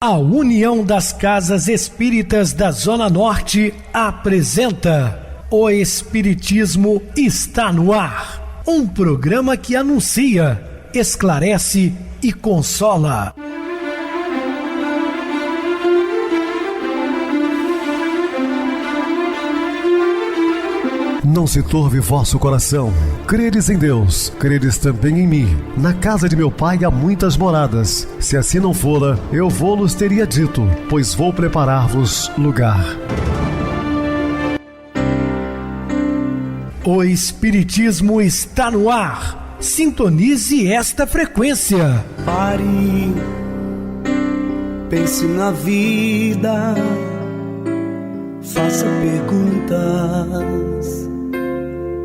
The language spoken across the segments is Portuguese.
A União das Casas Espíritas da Zona Norte apresenta O Espiritismo está no ar. Um programa que anuncia, esclarece e consola. Não se turve vosso coração. Credes em Deus, credes também em mim. Na casa de meu pai há muitas moradas. Se assim não fora, eu vou-los teria dito, pois vou preparar-vos lugar. O Espiritismo está no ar. Sintonize esta frequência. Pare, pense na vida, faça perguntas.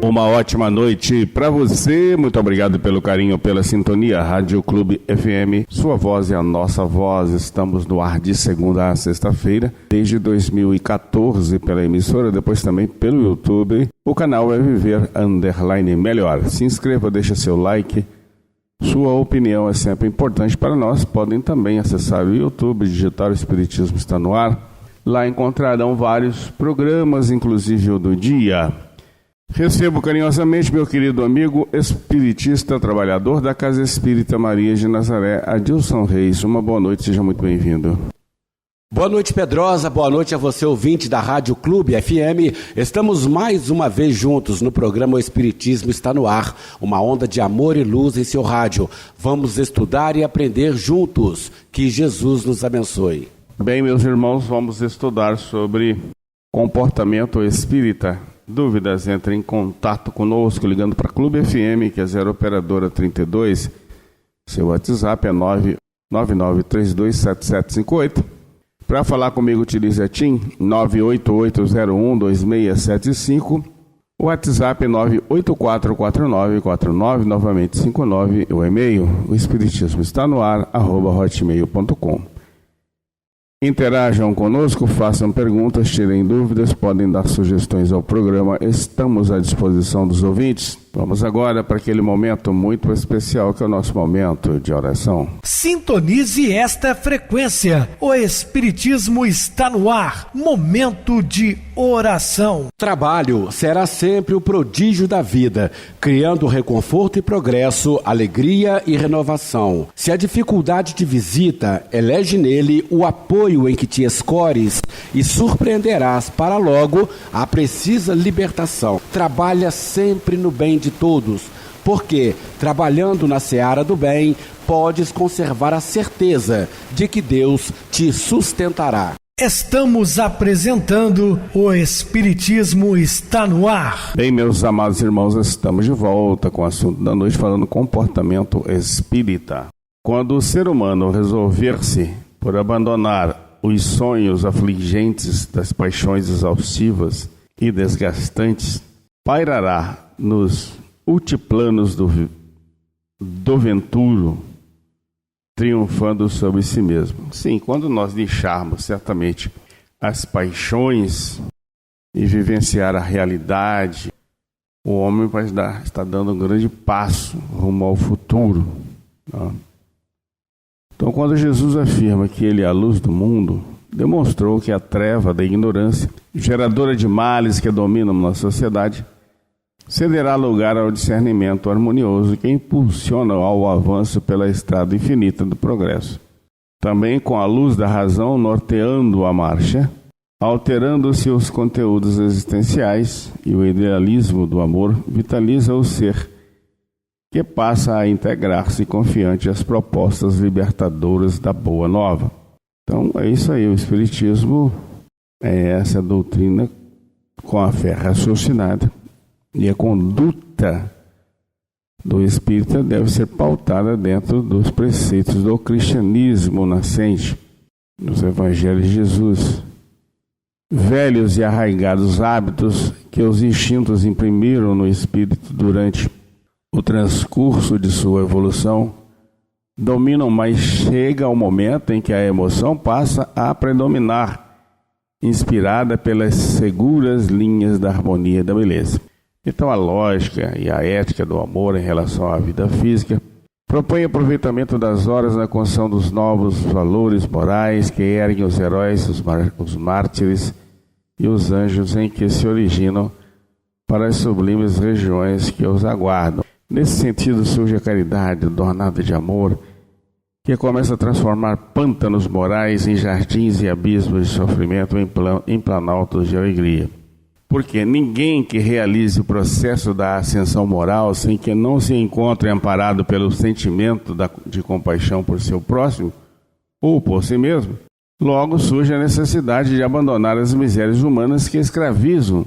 Uma ótima noite para você, muito obrigado pelo carinho, pela sintonia. Rádio Clube FM, sua voz é a nossa voz. Estamos no ar de segunda a sexta-feira, desde 2014 pela emissora, depois também pelo YouTube. O canal é Viver _ Melhor. Se inscreva, deixa seu like. Sua opinião é sempre importante para nós. Podem também acessar o YouTube, digitar o Espiritismo está no ar. Lá encontrarão vários programas, inclusive o do dia. Recebo carinhosamente meu querido amigo espiritista, trabalhador da Casa Espírita Maria de Nazaré, Adilson Reis. Uma boa noite, seja muito bem-vindo. Boa noite, Pedrosa, boa noite a você, ouvinte da Rádio Clube FM. Estamos mais uma vez juntos no programa O Espiritismo está no ar, uma onda de amor e luz em seu rádio. Vamos estudar e aprender juntos. Que Jesus nos abençoe. Bem, meus irmãos, vamos estudar sobre comportamento espírita. Dúvidas, entre em contato conosco ligando para Clube FM, que é 0 operadora 32. Seu WhatsApp é 999327758. Para falar comigo, utilize a TIM 988012675. O WhatsApp é 9844949, novamente 59. O e-mail, o espiritismo está no ar, @hotmail.com. Interajam conosco, façam perguntas, tirem dúvidas, podem dar sugestões ao programa. Estamos à disposição dos ouvintes. Vamos agora para aquele momento muito especial que é o nosso momento de oração. Sintonize esta frequência. O Espiritismo está no ar. Momento de oração. Trabalho será sempre o prodígio da vida, criando reconforto e progresso, alegria e renovação. Se a dificuldade te visita, elege nele o apoio em que te escores e surpreenderás para logo a precisa libertação. Trabalha sempre no bem de todos, porque, trabalhando na seara do bem, podes conservar a certeza de que Deus te sustentará. Estamos apresentando O Espiritismo está no ar. Bem, meus amados irmãos, estamos de volta com o assunto da noite, falando comportamento espírita. Quando o ser humano resolver-se por abandonar os sonhos afligentes das paixões exaustivas e desgastantes, pairará nos altiplanos do venturo, triunfando sobre si mesmo. Sim, quando nós deixarmos certamente as paixões e vivenciar a realidade, o homem vai estar dando um grande passo rumo ao futuro. Então, quando Jesus afirma que ele é a luz do mundo, demonstrou que a treva da ignorância, geradora de males que dominam na sociedade, cederá lugar ao discernimento harmonioso que impulsiona ao avanço pela estrada infinita do progresso. Também com a luz da razão norteando a marcha, alterando-se os conteúdos existenciais, e o idealismo do amor vitaliza o ser, que passa a integrar-se confiante às propostas libertadoras da Boa Nova. Então é isso aí, o Espiritismo é essa doutrina com a fé raciocinada. E a conduta do espírita deve ser pautada dentro dos preceitos do cristianismo nascente, dos evangelhos de Jesus. Velhos e arraigados hábitos que os instintos imprimiram no espírito durante o transcurso de sua evolução dominam, mas chega o momento em que a emoção passa a predominar, inspirada pelas seguras linhas da harmonia e da beleza. Então a lógica e a ética do amor em relação à vida física Propõe aproveitamento das horas na construção dos novos valores morais que erguem os heróis, os mártires e os anjos em que se originam para as sublimes regiões que os aguardam. Nesse sentido surge a caridade, adornada de amor, que começa a transformar pântanos morais em jardins e abismos de sofrimento em planaltos de alegria. Porque ninguém que realize o processo da ascensão moral sem que não se encontre amparado pelo sentimento de compaixão por seu próximo ou por si mesmo, logo surge a necessidade de abandonar as misérias humanas que escravizam,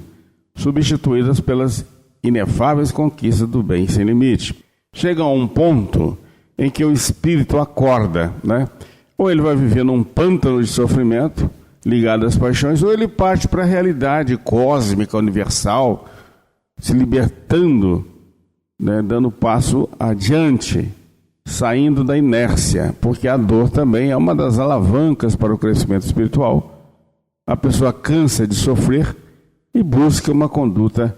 substituídas pelas inefáveis conquistas do bem sem limite. Chega a um ponto em que o espírito acorda, né? Ou ele vai viver num pântano de sofrimento ligado às paixões, ou ele parte para a realidade cósmica, universal, se libertando, né? Dando passo adiante, saindo da inércia, porque a dor também é uma das alavancas para o crescimento espiritual. A pessoa cansa de sofrer e busca uma conduta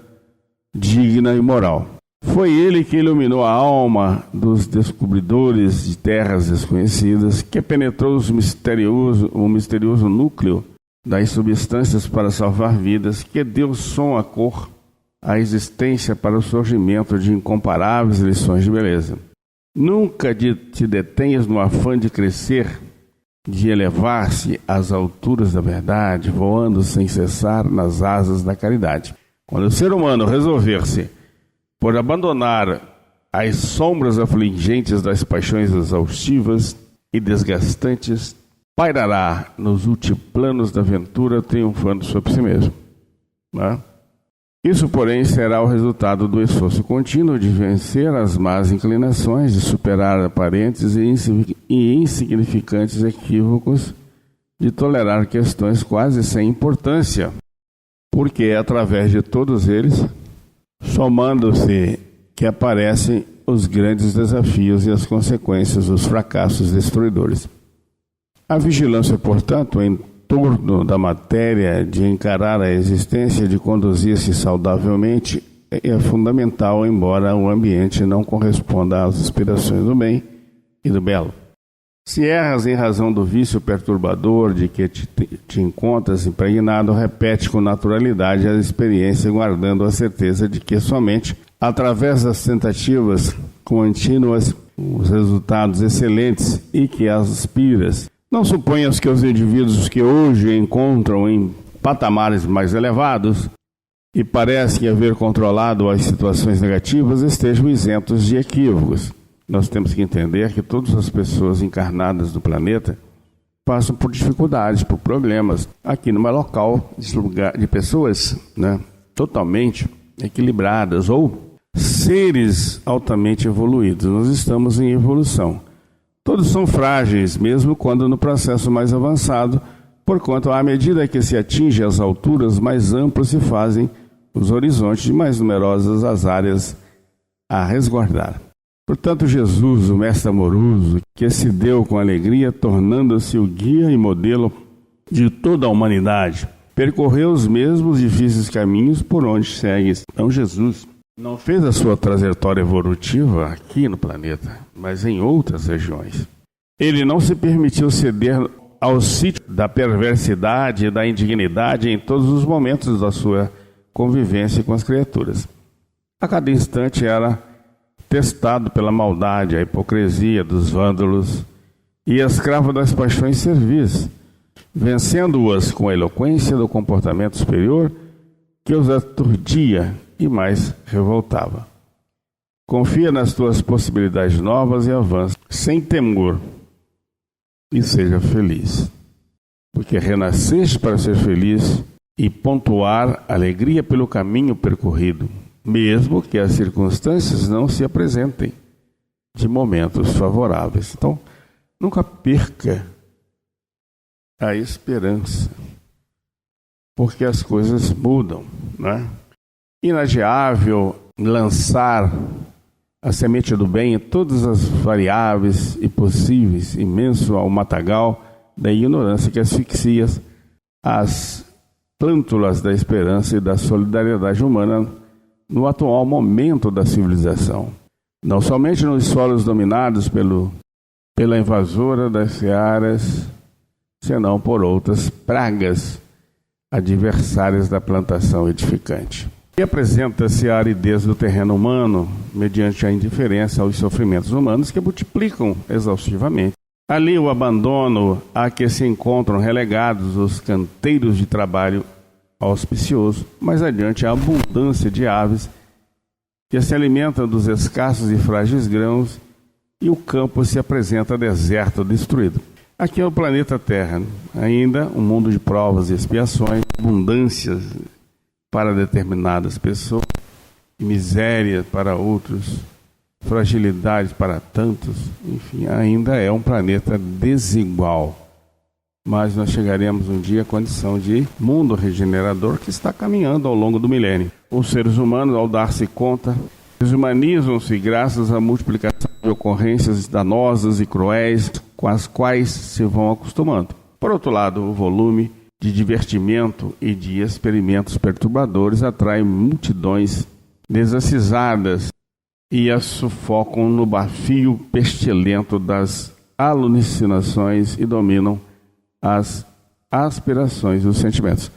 digna e moral. Foi ele que iluminou a alma dos descobridores de terras desconhecidas, que penetrou o misterioso núcleo das substâncias para salvar vidas, que deu som à cor, à existência para o surgimento de incomparáveis lições de beleza. Nunca te detenhas no afã de crescer, de elevar-se às alturas da verdade, voando sem cessar nas asas da caridade. Quando o ser humano resolver-se por abandonar as sombras afligentes das paixões exaustivas e desgastantes, pairará nos altiplanos da aventura, triunfando sobre si mesmo. Né? Isso, porém, será o resultado do esforço contínuo de vencer as más inclinações, de superar aparentes e insignificantes equívocos, de tolerar questões quase sem importância, porque é através de todos eles, somando-se, que aparecem os grandes desafios e as consequências dos fracassos destruidores. A vigilância, portanto, em torno da matéria, de encarar a existência, de conduzir-se saudavelmente, é fundamental, embora o ambiente não corresponda às aspirações do bem e do belo. Se erras em razão do vício perturbador de que te encontras impregnado, repete com naturalidade a experiência, guardando a certeza de que somente através das tentativas contínuas, os resultados excelentes e que aspiras. Não suponhas que os indivíduos que hoje encontram em patamares mais elevados e parecem haver controlado as situações negativas estejam isentos de equívocos. Nós temos que entender que todas as pessoas encarnadas do planeta passam por dificuldades, por problemas. Aqui numa local de pessoas, né, totalmente equilibradas ou seres altamente evoluídos. Nós estamos em evolução. Todos são frágeis, mesmo quando no processo mais avançado, porquanto à medida que se atinge as alturas mais amplas se fazem os horizontes e mais numerosas as áreas a resguardar. Portanto, Jesus, o Mestre amoroso, que se deu com alegria, tornando-se o guia e modelo de toda a humanidade, percorreu os mesmos difíceis caminhos por onde segue. Então, Jesus não fez a sua trajetória evolutiva aqui no planeta, mas em outras regiões. Ele não se permitiu ceder ao sítio da perversidade e da indignidade em todos os momentos da sua convivência com as criaturas. A cada instante era testado pela maldade, a hipocrisia dos vândalos e escravo das paixões servis, vencendo-as com a eloquência do comportamento superior que os aturdia e mais revoltava. Confia nas tuas possibilidades novas e avança sem temor e seja feliz, porque renasceste para ser feliz e pontuar alegria pelo caminho percorrido, mesmo que as circunstâncias não se apresentem de momentos favoráveis. Então, nunca perca a esperança, porque as coisas mudam, né? Inadiável lançar a semente do bem em todas as variáveis e possíveis, imenso ao matagal da ignorância que asfixia as plântulas da esperança e da solidariedade humana no atual momento da civilização. não somente nos solos dominados pela invasora das searas, senão por outras pragas adversárias da plantação edificante. E apresenta-se a aridez do terreno humano mediante a indiferença aos sofrimentos humanos que multiplicam exaustivamente. Ali o abandono a que se encontram relegados os canteiros de trabalho auspicioso, mais adiante a abundância de aves que se alimentam dos escassos e frágeis grãos, e o campo se apresenta deserto, destruído. Aqui é o planeta Terra, ainda um mundo de provas e expiações, abundâncias para determinadas pessoas, e miséria para outros, fragilidade para tantos, enfim, ainda é um planeta desigual. Mas nós chegaremos um dia à condição de mundo regenerador que está caminhando ao longo do milênio. Os seres humanos, ao dar-se conta, deshumanizam-se graças à multiplicação de ocorrências danosas e cruéis com as quais se vão acostumando. Por outro lado, o volume de divertimento e de experimentos perturbadores atrai multidões desacisadas e as sufocam no bafio pestilento das alucinações e dominam as aspirações e os sentimentos.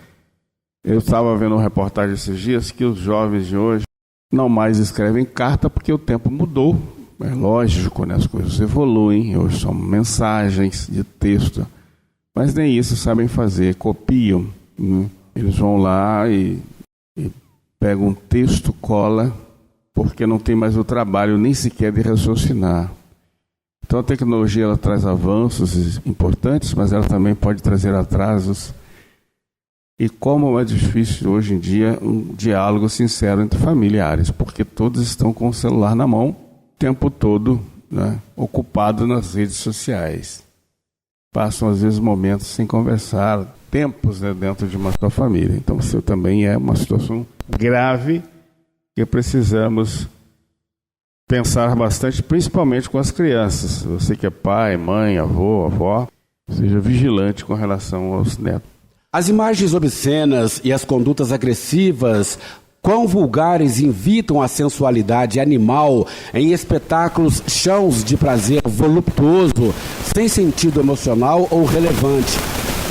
Eu estava vendo uma reportagem esses dias que os jovens de hoje não mais escrevem carta porque o tempo mudou. É lógico, né? As coisas evoluem, hoje são mensagens de texto, mas nem isso sabem fazer, copiam. Eles vão lá e pegam um texto, cola, porque não tem mais o trabalho nem sequer de raciocinar. Então a tecnologia ela traz avanços importantes, mas ela também pode trazer atrasos. E como é difícil hoje em dia um diálogo sincero entre familiares, porque todos estão com o celular na mão o tempo todo, né, ocupado nas redes sociais. Passam às vezes momentos sem conversar, tempos, né, dentro de uma só família. Então isso também é uma situação grave que precisamos pensar bastante, principalmente com as crianças. Você que é pai, mãe, avô, avó, seja vigilante com relação aos netos. As imagens obscenas e as condutas agressivas, quão vulgares, invitam a sensualidade animal em espetáculos chãos de prazer voluptuoso, sem sentido emocional ou relevante.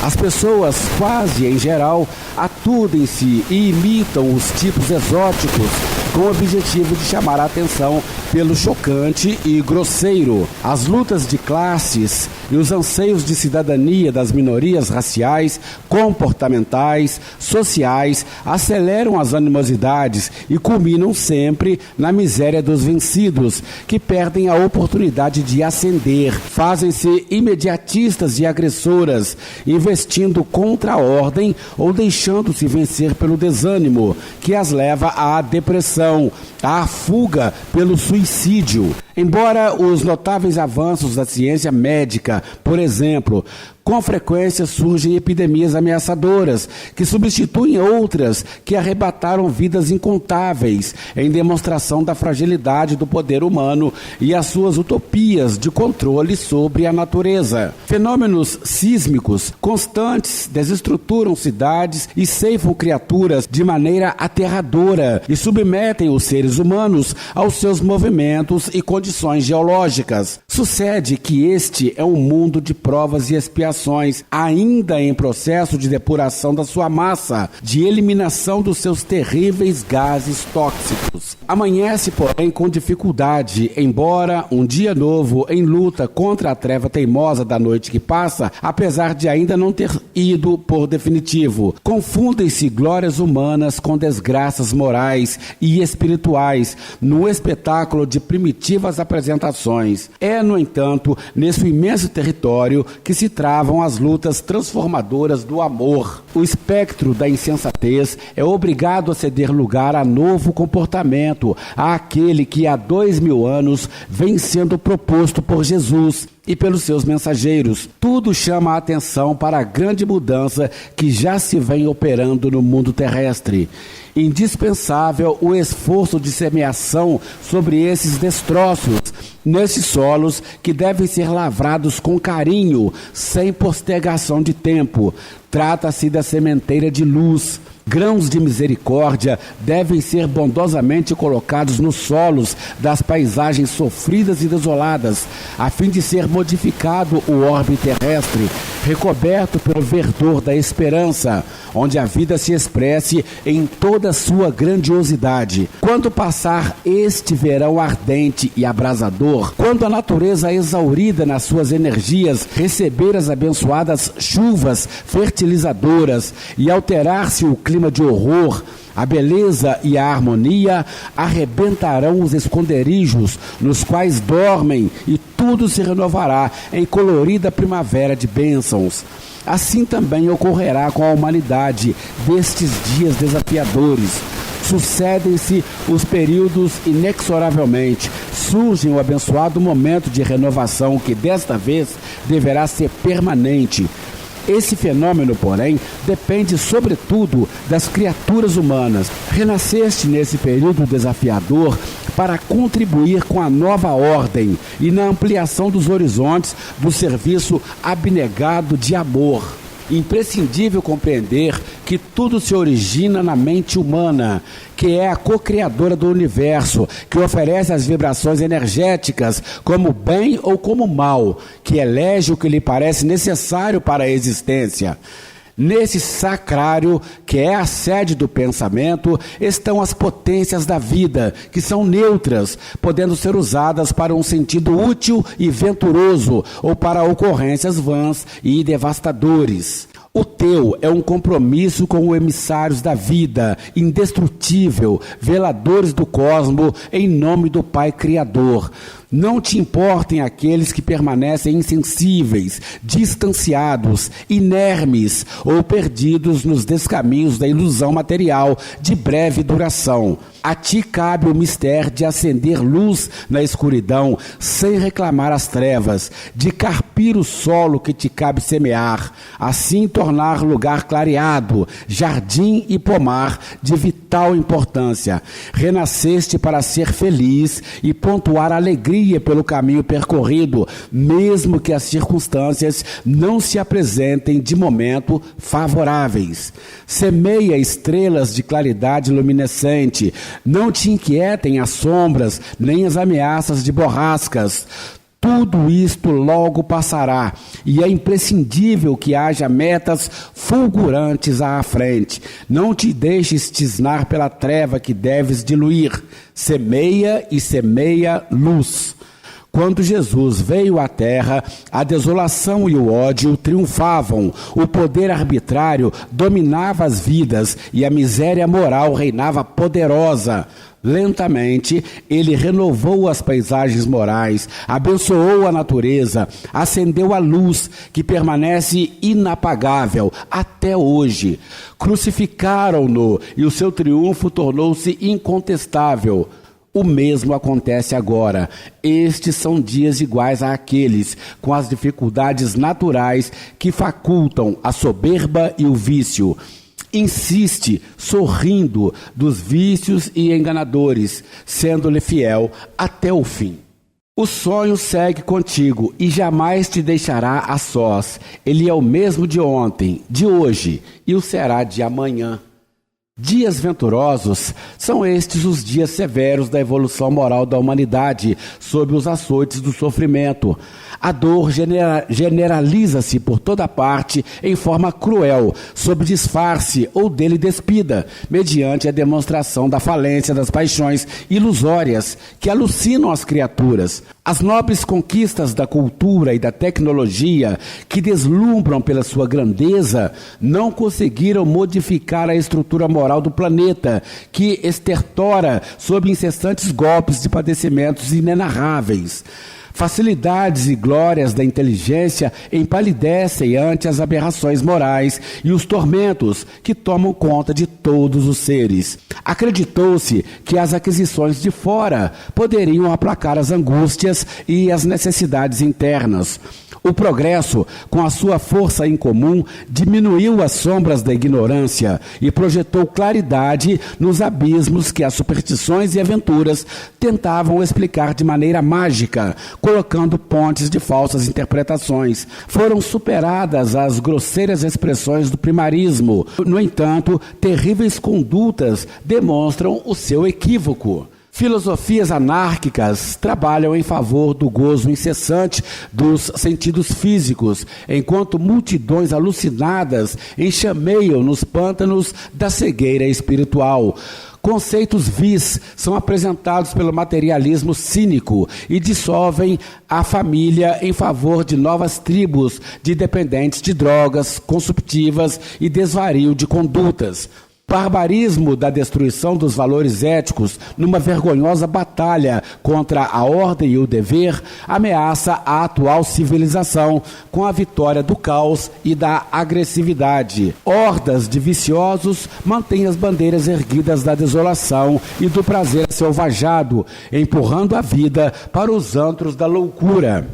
As pessoas, quase em geral, aturdem-se e imitam os tipos exóticos com o objetivo de chamar a atenção pelo chocante e grosseiro. As lutas de classes e os anseios de cidadania das minorias raciais, comportamentais, sociais, aceleram as animosidades e culminam sempre na miséria dos vencidos, que perdem a oportunidade de ascender. Fazem-se imediatistas e agressoras, investindo contra a ordem ou deixando-se vencer pelo desânimo, que as leva à depressão, à fuga pelo suicídio. Embora os notáveis avanços da ciência médica, por exemplo, com frequência surgem epidemias ameaçadoras, que substituem outras que arrebataram vidas incontáveis, em demonstração da fragilidade do poder humano e as suas utopias de controle sobre a natureza. Fenômenos sísmicos constantes desestruturam cidades e ceifam criaturas de maneira aterradora e submetem os seres humanos aos seus movimentos e condições geológicas. Sucede que este é um mundo de provas e expiações, ainda em processo de depuração da sua massa, de eliminação dos seus terríveis gases tóxicos. Amanhece, porém, com dificuldade, embora um dia novo em luta contra a treva teimosa da noite que passa, apesar de ainda não ter ido por definitivo. Confundem-se glórias humanas com desgraças morais e espirituais no espetáculo de primitivas apresentações. É, no entanto, nesse imenso território que se travam as lutas transformadoras do amor. O espectro da insensatez é obrigado a ceder lugar a novo comportamento, àquele que há 2000 anos vem sendo proposto por Jesus e pelos seus mensageiros. Tudo chama a atenção para a grande mudança que já se vem operando no mundo terrestre. Indispensável o esforço de semeação sobre esses destroços, nesses solos que devem ser lavrados com carinho, sem postergação de tempo. Trata-se da sementeira de luz. Grãos de misericórdia devem ser bondosamente colocados nos solos das paisagens sofridas e desoladas, a fim de ser modificado o orbe terrestre, recoberto pelo verdor da esperança, onde a vida se expresse em toda a sua grandiosidade. Quando passar este verão ardente e abrasador, quando a natureza exaurida nas suas energias receber as abençoadas chuvas fertilizadoras e alterar-se o clima de horror, a beleza e a harmonia arrebentarão os esconderijos nos quais dormem e tudo se renovará em colorida primavera de bênçãos. Assim também ocorrerá com a humanidade destes dias desafiadores. Sucedem-se os períodos inexoravelmente. Surge o abençoado momento de renovação que desta vez deverá ser permanente. Esse fenômeno, porém, depende sobretudo das criaturas humanas. Renasceste nesse período desafiador para contribuir com a nova ordem e na ampliação dos horizontes do serviço abnegado de amor. Imprescindível compreender que tudo se origina na mente humana, que é a co-criadora do universo, que oferece as vibrações energéticas como bem ou como mal, que elege o que lhe parece necessário para a existência. Nesse sacrário, que é a sede do pensamento, estão as potências da vida, que são neutras, podendo ser usadas para um sentido útil e venturoso, ou para ocorrências vãs e devastadores. O teu é um compromisso com os emissários da vida, indestrutível, veladores do cosmo, em nome do Pai Criador. Não te importem aqueles que permanecem insensíveis, distanciados, inermes ou perdidos nos descaminhos da ilusão material de breve duração. A ti cabe o mistério de acender luz na escuridão, sem reclamar as trevas, de carpir o solo que te cabe semear, assim tornar lugar clareado, jardim e pomar de vital importância. Renasceste para ser feliz e pontuar a alegria pelo caminho percorrido, mesmo que as circunstâncias não se apresentem de momento favoráveis. Semeia estrelas de claridade luminescente. Não te inquietem as sombras, nem as ameaças de borrascas. Tudo isto logo passará, e é imprescindível que haja metas fulgurantes à frente. Não te deixes tisnar pela treva que deves diluir. Semeia e semeia luz. Quando Jesus veio à terra, a desolação e o ódio triunfavam, o poder arbitrário dominava as vidas e a miséria moral reinava poderosa. Lentamente, ele renovou as paisagens morais, abençoou a natureza, acendeu a luz que permanece inapagável até hoje. Crucificaram-no e o seu triunfo tornou-se incontestável. O mesmo acontece agora. Estes são dias iguais àqueles, com as dificuldades naturais que facultam a soberba e o vício. Insiste, sorrindo, dos vícios e enganadores, sendo-lhe fiel até o fim. O sonho segue contigo e jamais te deixará a sós. Ele é o mesmo de ontem, de hoje, e o será de amanhã. Dias venturosos são estes os dias severos da evolução moral da humanidade sob os açoites do sofrimento. A dor generaliza-se por toda parte em forma cruel, sob disfarce ou dele despida, mediante a demonstração da falência das paixões ilusórias que alucinam as criaturas. As nobres conquistas da cultura e da tecnologia, que deslumbram pela sua grandeza, não conseguiram modificar a estrutura moral do planeta, que estertora sob incessantes golpes de padecimentos inenarráveis. Facilidades e glórias da inteligência empalidecem ante as aberrações morais e os tormentos que tomam conta de todos os seres. Acreditou-se que as aquisições de fora poderiam aplacar as angústias e as necessidades internas. O progresso, com a sua força incomum, diminuiu as sombras da ignorância e projetou claridade nos abismos que as superstições e aventuras tentavam explicar de maneira mágica, colocando pontes de falsas interpretações. Foram superadas as grosseiras expressões do primarismo. No entanto, terríveis condutas demonstram o seu equívoco. Filosofias anárquicas trabalham em favor do gozo incessante dos sentidos físicos, enquanto multidões alucinadas enxameiam nos pântanos da cegueira espiritual. Conceitos vis são apresentados pelo materialismo cínico e dissolvem a família em favor de novas tribos de dependentes de drogas consumptivas e desvario de condutas. Barbarismo da destruição dos valores éticos numa vergonhosa batalha contra a ordem e o dever ameaça a atual civilização com a vitória do caos e da agressividade. Hordas de viciosos mantêm as bandeiras erguidas da desolação e do prazer selvajado, empurrando a vida para os antros da loucura.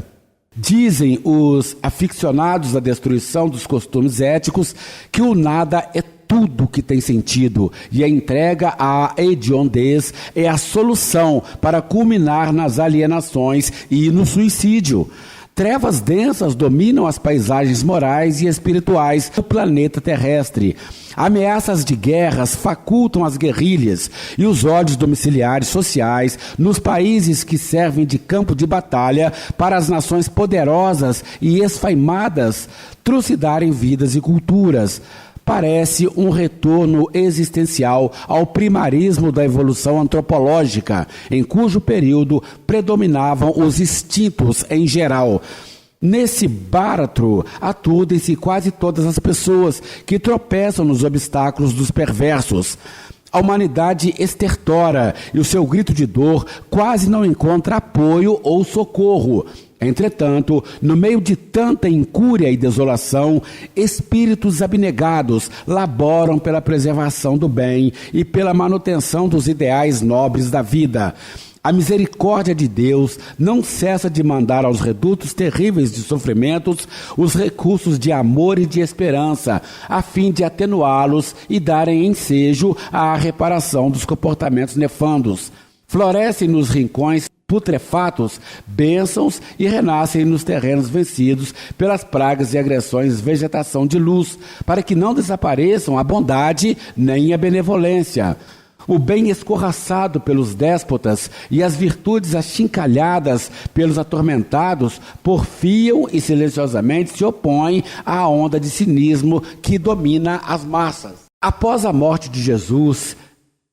Dizem os aficionados à destruição dos costumes éticos que o nada é tudo que tem sentido, e a entrega à hediondez é a solução para culminar nas alienações e no suicídio. Trevas densas dominam as paisagens morais e espirituais do planeta terrestre. Ameaças de guerras facultam as guerrilhas e os ódios domiciliares sociais nos países que servem de campo de batalha para as nações poderosas e esfaimadas trucidarem vidas e culturas. Parece um retorno existencial ao primarismo da evolução antropológica, em cujo período predominavam os instintos em geral. Nesse báratro aturdem-se quase todas as pessoas que tropeçam nos obstáculos dos perversos. A humanidade estertora e o seu grito de dor quase não encontra apoio ou socorro. Entretanto, no meio de tanta incúria e desolação, espíritos abnegados laboram pela preservação do bem e pela manutenção dos ideais nobres da vida. A misericórdia de Deus não cessa de mandar aos redutos terríveis de sofrimentos os recursos de amor e de esperança, a fim de atenuá-los e darem ensejo à reparação dos comportamentos nefandos. Florescem nos rincões putrefatos bênçãos e renascem nos terrenos vencidos pelas pragas e agressões vegetação de luz, para que não desapareçam a bondade nem a benevolência. O bem escorraçado pelos déspotas e as virtudes achincalhadas pelos atormentados porfiam e silenciosamente se opõem à onda de cinismo que domina as massas. Após a morte de Jesus,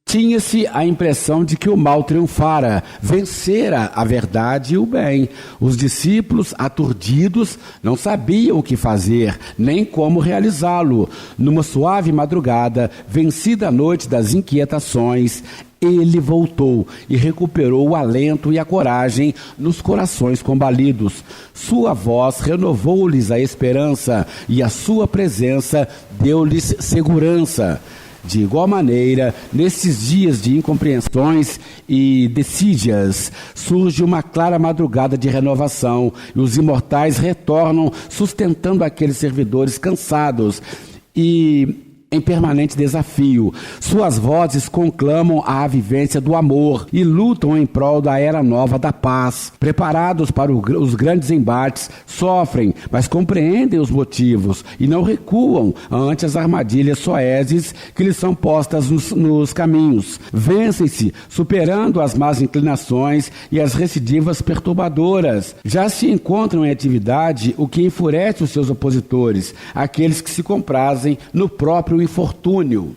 tinha-se a impressão de que o mal triunfara, vencera a verdade e o bem. Os discípulos, aturdidos, não sabiam o que fazer, nem como realizá-lo. Numa suave madrugada, vencida a noite das inquietações, ele voltou e recuperou o alento e a coragem nos corações combalidos. Sua voz renovou-lhes a esperança e a sua presença deu-lhes segurança. De igual maneira, nesses dias de incompreensões e desídias, surge uma clara madrugada de renovação e os imortais retornam sustentando aqueles servidores cansados e em permanente desafio. Suas vozes conclamam a vivência do amor e lutam em prol da era nova da paz. Preparados para os grandes embates, sofrem, mas compreendem os motivos e não recuam ante as armadilhas soezes que lhes são postas nos caminhos. Vencem-se, superando as más inclinações e as recidivas perturbadoras. Já se encontram em atividade o que enfurece os seus opositores, aqueles que se comprazem no próprio infortúnio.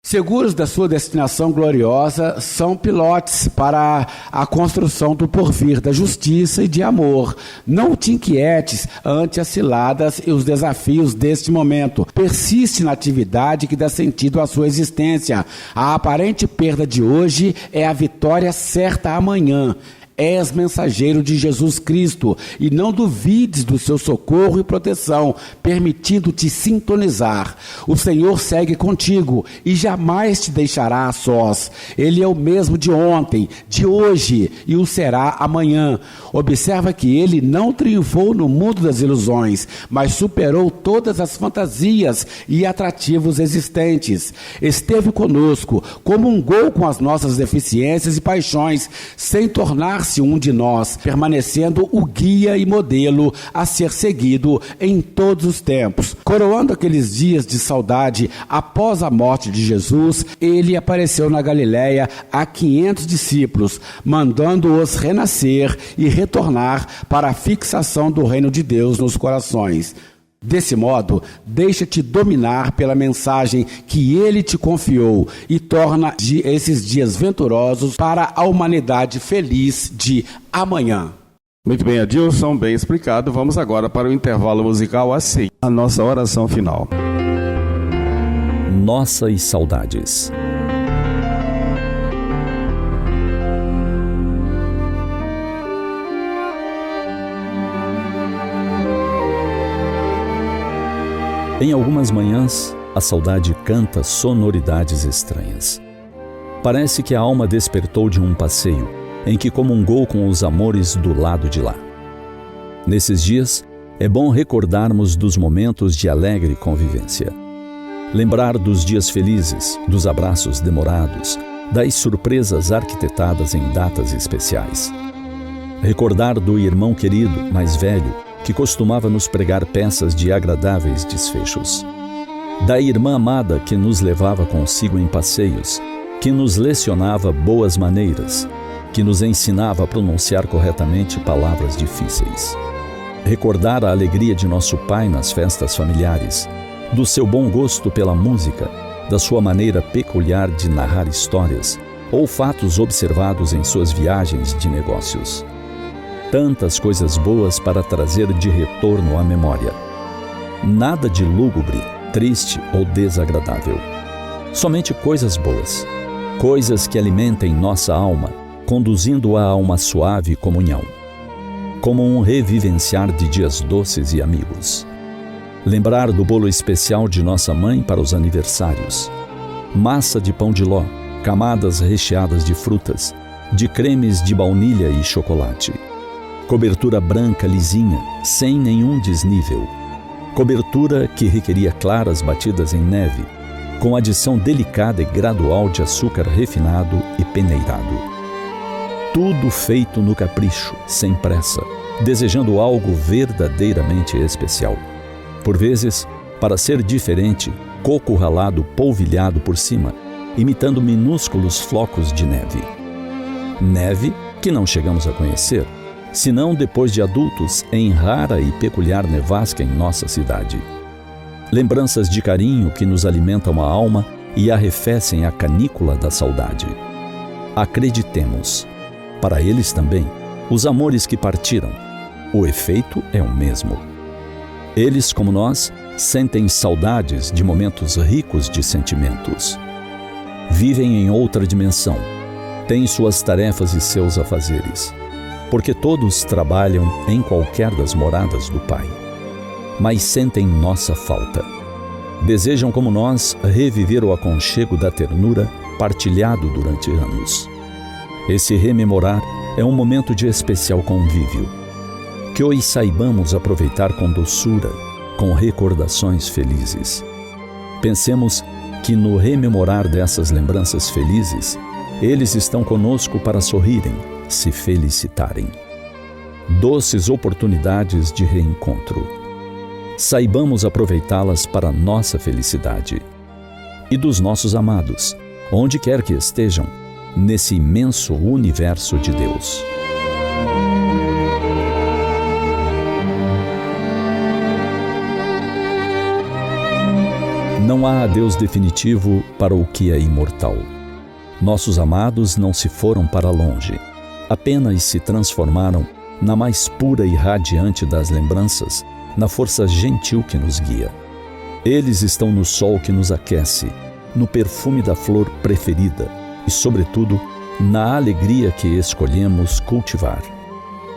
Seguros da sua destinação gloriosa, são pilotes para a construção do porvir da justiça e de amor. Não te inquietes ante as ciladas e os desafios deste momento. Persiste na atividade que dá sentido à sua existência. A aparente perda de hoje é a vitória certa amanhã. És mensageiro de Jesus Cristo e não duvides do seu socorro e proteção, permitindo-te sintonizar. O Senhor segue contigo e jamais te deixará a sós. Ele é o mesmo de ontem, de hoje e o será amanhã. Observa que ele não triunfou no mundo das ilusões, mas superou todas as fantasias e atrativos existentes. Esteve conosco, comungou com as nossas deficiências e paixões, sem tornar-se um de nós, permanecendo o guia e modelo a ser seguido em todos os tempos. Coroando aqueles dias de saudade após a morte de Jesus, ele apareceu na Galiléia a 500 discípulos, mandando-os renascer e retornar para a fixação do reino de Deus nos corações. Desse modo, deixa-te dominar pela mensagem que ele te confiou e torna esses dias venturosos para a humanidade feliz de amanhã. Muito bem, Adilson, bem explicado. Vamos agora para o intervalo musical a seguir. A nossa oração final. Nossas saudades. Em algumas manhãs, a saudade canta sonoridades estranhas. Parece que a alma despertou de um passeio em que comungou com os amores do lado de lá. Nesses dias, é bom recordarmos dos momentos de alegre convivência. Lembrar dos dias felizes, dos abraços demorados, das surpresas arquitetadas em datas especiais. Recordar do irmão querido, mais velho, que costumava nos pregar peças de agradáveis desfechos. Da irmã amada que nos levava consigo em passeios, que nos lecionava boas maneiras, que nos ensinava a pronunciar corretamente palavras difíceis. Recordar a alegria de nosso pai nas festas familiares, do seu bom gosto pela música, da sua maneira peculiar de narrar histórias ou fatos observados em suas viagens de negócios. Tantas coisas boas para trazer de retorno à memória. Nada de lúgubre, triste ou desagradável. Somente coisas boas. Coisas que alimentem nossa alma, conduzindo-a a uma suave comunhão. Como um revivenciar de dias doces e amigos. Lembrar do bolo especial de nossa mãe para os aniversários. Massa de pão de ló, camadas recheadas de frutas, de cremes de baunilha e chocolate. Cobertura branca lisinha, sem nenhum desnível. Cobertura que requeria claras batidas em neve, com adição delicada e gradual de açúcar refinado e peneirado. Tudo feito no capricho, sem pressa, desejando algo verdadeiramente especial. Por vezes, para ser diferente, coco ralado polvilhado por cima, imitando minúsculos flocos de neve. Neve que não chegamos a conhecer, senão depois de adultos em rara e peculiar nevasca em nossa cidade. Lembranças de carinho que nos alimentam a alma e arrefecem a canícula da saudade. Acreditemos, para eles também, os amores que partiram, o efeito é o mesmo. Eles, como nós, sentem saudades de momentos ricos de sentimentos. Vivem em outra dimensão, têm suas tarefas e seus afazeres, porque todos trabalham em qualquer das moradas do Pai. Mas sentem nossa falta. Desejam, como nós, reviver o aconchego da ternura partilhado durante anos. Esse rememorar é um momento de especial convívio. Que hoje saibamos aproveitar com doçura, com recordações felizes. Pensemos que no rememorar dessas lembranças felizes, eles estão conosco para sorrirem, se felicitarem. Doces oportunidades de reencontro. Saibamos aproveitá-las para nossa felicidade. E dos nossos amados, onde quer que estejam, nesse imenso universo de Deus. Não há adeus definitivo para o que é imortal. Nossos amados não se foram para longe, apenas se transformaram na mais pura e radiante das lembranças, na força gentil que nos guia. Eles estão no sol que nos aquece, no perfume da flor preferida e, sobretudo, na alegria que escolhemos cultivar.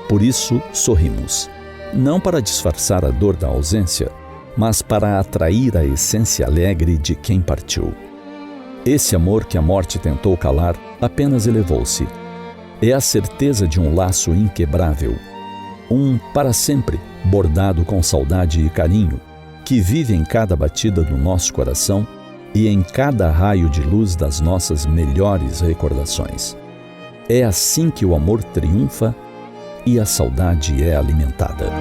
Por isso, sorrimos, não para disfarçar a dor da ausência, mas para atrair a essência alegre de quem partiu. Esse amor que a morte tentou calar apenas elevou-se. É a certeza de um laço inquebrável, um para sempre, bordado com saudade e carinho, que vive em cada batida do nosso coração e em cada raio de luz das nossas melhores recordações. É assim que o amor triunfa e a saudade é alimentada.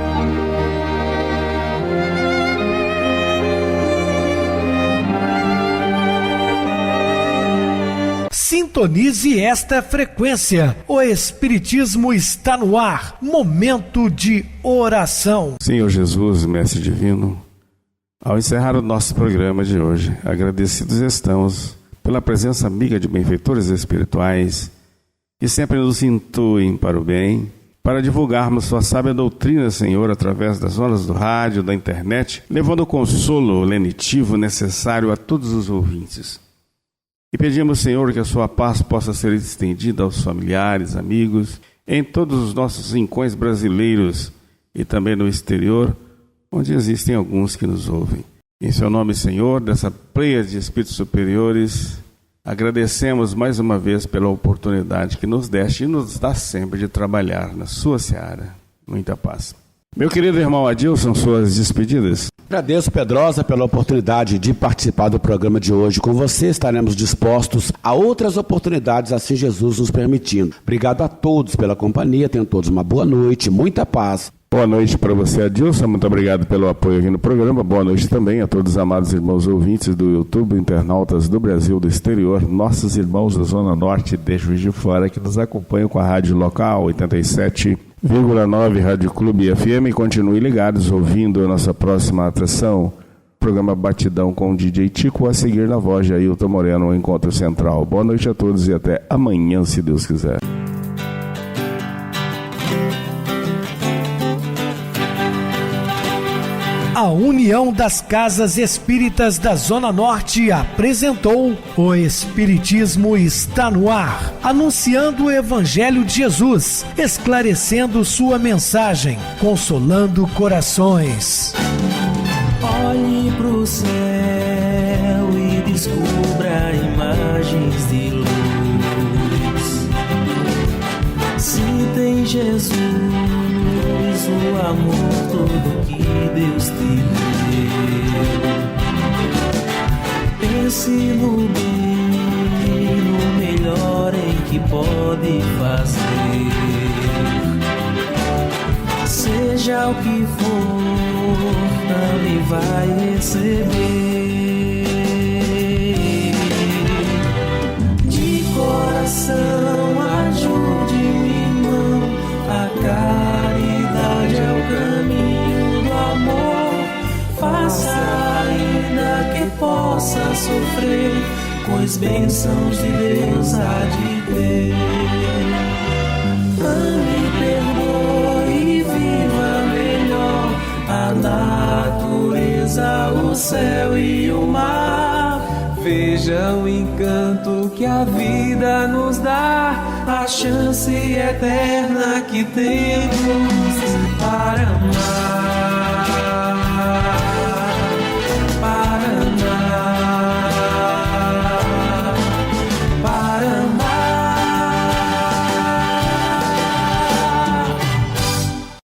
Sintonize esta frequência. O Espiritismo está no ar. Momento de oração. Senhor Jesus, Mestre Divino, ao encerrar o nosso programa de hoje, agradecidos estamos pela presença amiga de benfeitores espirituais que sempre nos intuem para o bem, para divulgarmos sua sábia doutrina, Senhor, através das ondas do rádio, da internet, levando o consolo lenitivo necessário a todos os ouvintes. E pedimos, Senhor, que a sua paz possa ser estendida aos familiares, amigos, em todos os nossos rincões brasileiros e também no exterior, onde existem alguns que nos ouvem. Em seu nome, Senhor, dessa pleia de espíritos superiores, agradecemos mais uma vez pela oportunidade que nos deste e nos dá sempre de trabalhar na sua seara. Muita paz. Meu querido irmão Adilson, suas despedidas. Agradeço, Pedrosa, pela oportunidade de participar do programa de hoje. Com você estaremos dispostos a outras oportunidades, assim Jesus nos permitindo. Obrigado a todos pela companhia, tenham todos uma boa noite, muita paz. Boa noite para você, Adilson. Muito obrigado pelo apoio aqui no programa. Boa noite também a todos os amados irmãos ouvintes do YouTube, internautas do Brasil, do exterior, nossos irmãos da Zona Norte de Juiz de Fora, que nos acompanham com a rádio local 87,9 Rádio Clube FM. Continue ligados, ouvindo a nossa próxima atração, programa Batidão com o DJ Tico, a seguir na voz de Ailton Moreno, o Encontro Central. Boa noite a todos e até amanhã, se Deus quiser. A União das Casas Espíritas da Zona Norte apresentou O Espiritismo está no ar, anunciando o Evangelho de Jesus, esclarecendo sua mensagem, consolando corações. Olhe pro céu e descubra imagens de luz. Se tem Jesus, o amor todo que Deus te deu. Pense no bem, no melhor em que pode fazer. Seja o que for, também vai receber. De coração, ajude-me, irmão, a caridade é o caminho do amor. Faça ainda que possa sofrer, pois bênçãos de Deus há de ter. Ame, perdoe e viva melhor a natureza, o céu e o mar. Veja o encanto que a vida nos dá, a chance eterna que temos para amar.